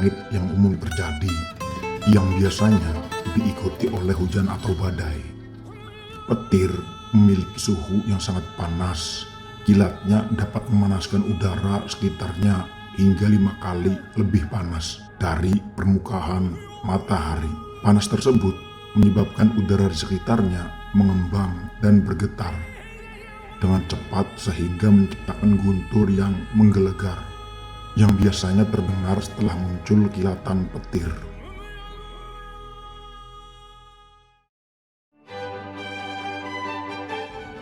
langit yang umum terjadi, yang biasanya diikuti oleh hujan atau badai. Petir memiliki suhu yang sangat panas. Kilatnya dapat memanaskan udara sekitarnya hingga 5 kali lebih panas dari permukaan matahari. Panas tersebut menyebabkan udara di sekitarnya mengembang dan bergetar dengan cepat sehingga menciptakan guntur yang menggelegar, yang biasanya terdengar setelah muncul kilatan petir.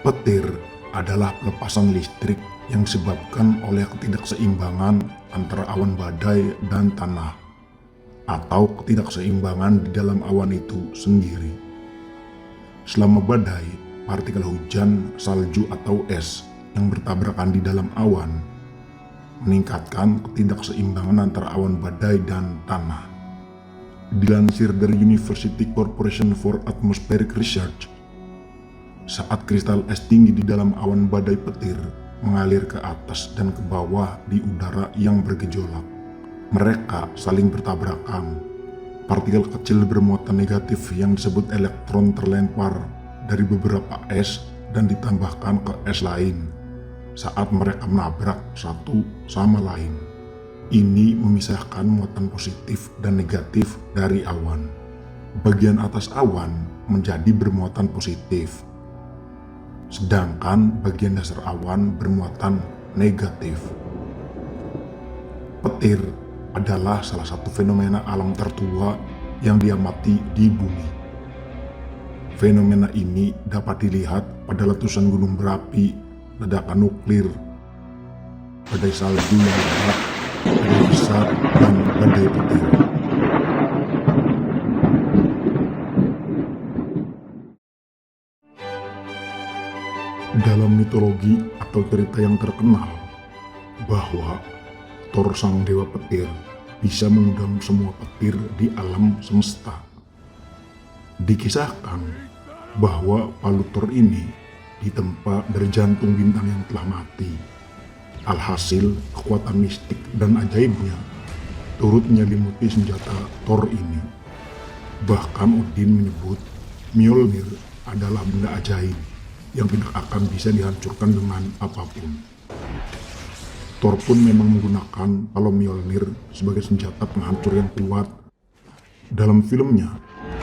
Petir adalah pelepasan listrik yang disebabkan oleh ketidakseimbangan antara awan badai dan tanah, atau ketidakseimbangan di dalam awan itu sendiri. Selama badai, partikel hujan, salju atau es yang bertabrakan di dalam awan meningkatkan ketidakseimbangan antara awan badai dan tanah. Dilansir dari University Corporation for Atmospheric Research, saat kristal es tinggi di dalam awan badai petir mengalir ke atas dan ke bawah di udara yang bergejolak, mereka saling bertabrakan. Partikel kecil bermuatan negatif yang disebut elektron terlempar dari beberapa es dan ditambahkan ke es lain saat mereka menabrak satu sama lain. Ini memisahkan muatan positif dan negatif dari awan. Bagian atas awan menjadi bermuatan positif, sedangkan bagian dasar awan bermuatan negatif. Petir adalah salah satu fenomena alam tertua yang diamati di bumi. Fenomena ini dapat dilihat pada letusan gunung berapi, ledakan nuklir, badai salju yang lebat, badai besar, dan badai petir. Dalam mitologi atau cerita yang terkenal bahwa Thor sang dewa petir bisa mengundang semua petir di alam semesta. Dikisahkan bahwa palu Thor ini ditempa dari jantung bintang yang telah mati. Alhasil, kekuatan mistik dan ajaibnya turut menyelimuti senjata Thor ini. Bahkan Odin menyebut Mjolnir adalah benda ajaib yang tidak akan bisa dihancurkan dengan apapun. Thor pun memang menggunakan palu Mjolnir sebagai senjata penghancur yang kuat. Dalam filmnya,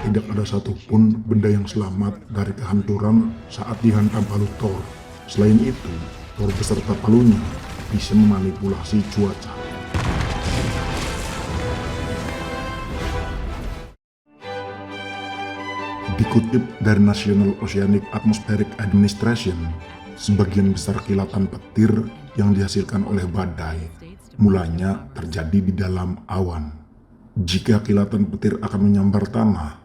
tidak ada satupun benda yang selamat dari kehancuran saat dihantam palu Thor. Selain itu, Thor beserta palunya bisa memanipulasi cuaca. Dikutip dari National Oceanic Atmospheric Administration, sebagian besar kilatan petir yang dihasilkan oleh badai mulanya terjadi di dalam awan. Jika kilatan petir akan menyambar tanah,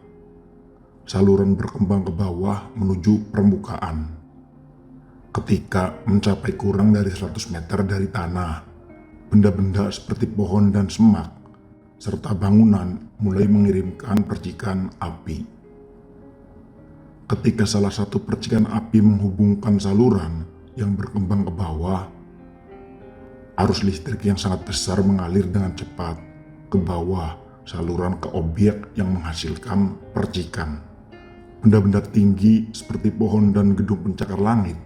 saluran berkembang ke bawah menuju permukaan. Ketika mencapai kurang dari 100 meter dari tanah, benda-benda seperti pohon dan semak serta bangunan mulai mengirimkan percikan api. Ketika salah satu percikan api menghubungkan saluran yang berkembang ke bawah, arus listrik yang sangat besar mengalir dengan cepat ke bawah saluran ke objek yang menghasilkan percikan. Benda-benda tinggi seperti pohon dan gedung pencakar langit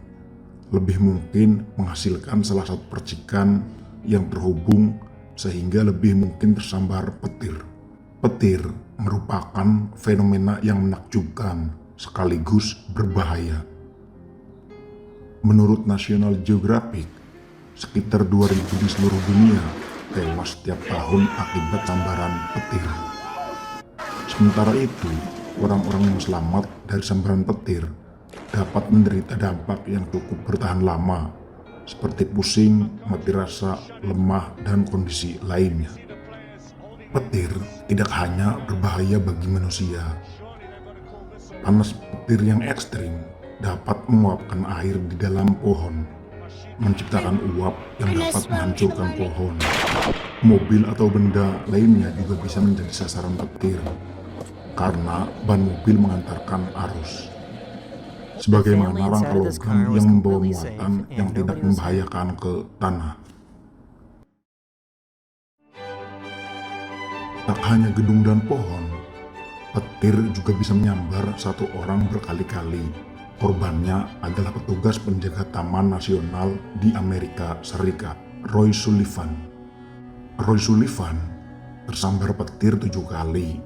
lebih mungkin menghasilkan salah satu percikan yang terhubung sehingga lebih mungkin tersambar petir. Petir merupakan fenomena yang menakjubkan sekaligus berbahaya. Menurut National Geographic, sekitar 2.000 di seluruh dunia tewas setiap tahun akibat sambaran petir. Sementara itu, orang-orang yang selamat dari sambaran petir dapat menderita dampak yang cukup bertahan lama, seperti pusing, mati rasa, lemah, dan kondisi lainnya. Petir tidak hanya berbahaya bagi manusia. Panas petir yang ekstrim dapat menguapkan air di dalam pohon, menciptakan uap yang dapat menghancurkan pohon. Mobil atau benda lainnya juga bisa menjadi sasaran petir karena ban mobil mengantarkan arus. Sebagaimana rangka logam yang membawa muatan yang tidak membahayakan ke tanah. Tak hanya gedung dan pohon, petir juga bisa menyambar satu orang berkali-kali. Korbannya adalah petugas penjaga Taman Nasional di Amerika Serikat, Roy Sullivan. Roy Sullivan tersambar petir 7 kali.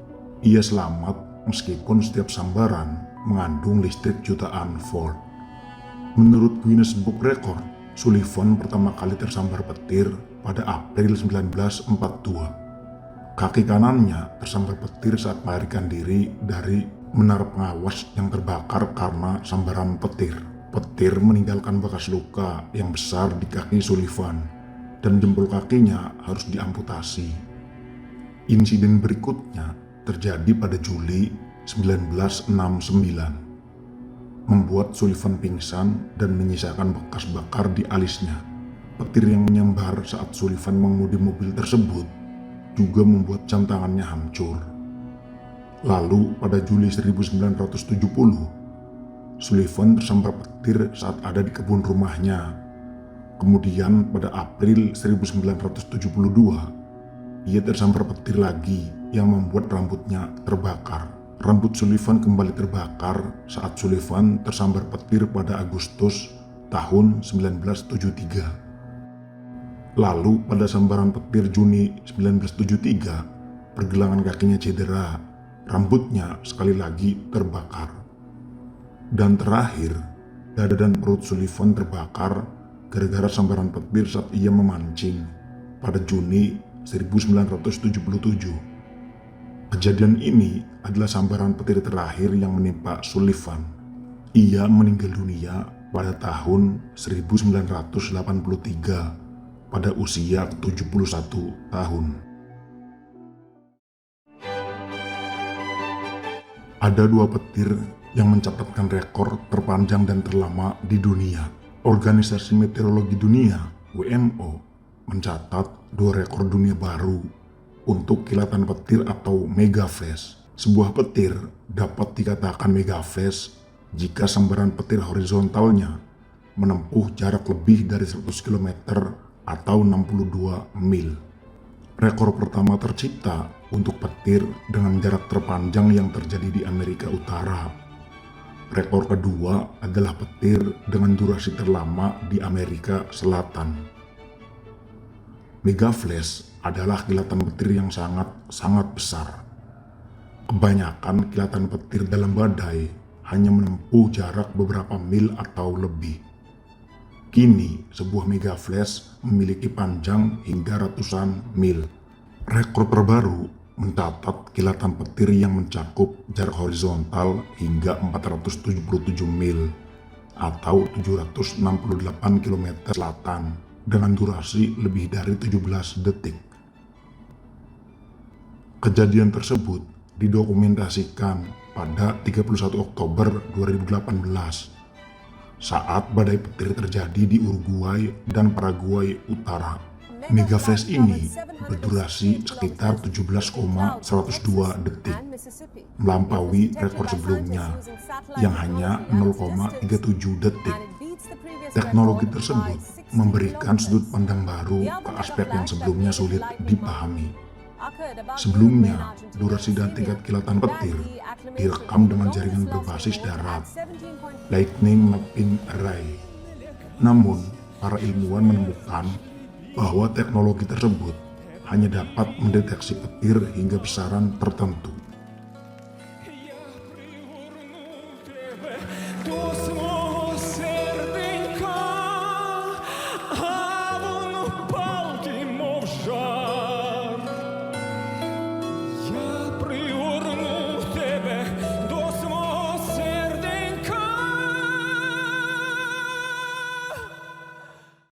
Ia selamat meskipun setiap sambaran mengandung listrik jutaan volt. Menurut Guinness Book Record, Sullivan pertama kali tersambar petir pada April 1942. Kaki kanannya tersambar petir saat melarikan diri dari menara pengawas yang terbakar karena sambaran petir. Petir meninggalkan bekas luka yang besar di kaki Sullivan dan jempol kakinya harus diamputasi. Insiden berikutnya terjadi pada Juli 1969, membuat Sullivan pingsan dan menyisakan bekas bakar di alisnya. Petir yang menyambar saat Sullivan mengemudi mobil tersebut juga membuat jam tangannya hancur. Lalu pada Juli 1970, Sullivan tersambar petir saat ada di kebun rumahnya. Kemudian pada April 1972, ia tersambar petir lagi yang membuat rambutnya terbakar. Rambut Sullivan kembali terbakar saat Sullivan tersambar petir pada Agustus tahun 1973. Lalu pada sambaran petir Juni 1973, pergelangan kakinya cedera, rambutnya sekali lagi terbakar. Dan terakhir, dada dan perut Sullivan terbakar gara-gara sambaran petir saat ia memancing pada Juni 1977. Kejadian ini adalah sambaran petir terakhir yang menimpa Sullivan. Ia meninggal dunia pada tahun 1983 pada usia 71 tahun. Ada 2 petir yang mencatatkan rekor terpanjang dan terlama di dunia. Organisasi Meteorologi Dunia (WMO) mencatat 2 rekor dunia baru untuk kilatan petir atau megaflash. Sebuah petir dapat dikatakan megaflash jika sambaran petir horizontalnya menempuh jarak lebih dari 100 km atau 62 mil. Rekor pertama tercipta untuk petir dengan jarak terpanjang yang terjadi di Amerika Utara. Rekor kedua adalah petir dengan durasi terlama di Amerika Selatan. Megaflash adalah kilatan petir yang sangat besar. Kebanyakan kilatan petir dalam badai hanya menempuh jarak beberapa mil atau lebih. Kini, sebuah megaflash memiliki panjang hingga ratusan mil. Rekor terbaru mencatat kilatan petir yang mencakup jarak horizontal hingga 477 mil atau 768 km selatan dengan durasi lebih dari 17 detik. Kejadian tersebut didokumentasikan pada 31 Oktober 2018 saat badai petir terjadi di Uruguay dan Paraguay Utara. Megaflash ini berdurasi sekitar 17,102 detik, melampaui rekor sebelumnya yang hanya 0,37 detik. Teknologi tersebut memberikan sudut pandang baru ke aspek yang sebelumnya sulit dipahami. Sebelumnya, durasi dan tingkat kilatan petir direkam dengan jaringan berbasis darat, Lightning Mapping Array. Namun, para ilmuwan menemukan bahwa teknologi tersebut hanya dapat mendeteksi petir hingga besaran tertentu. Я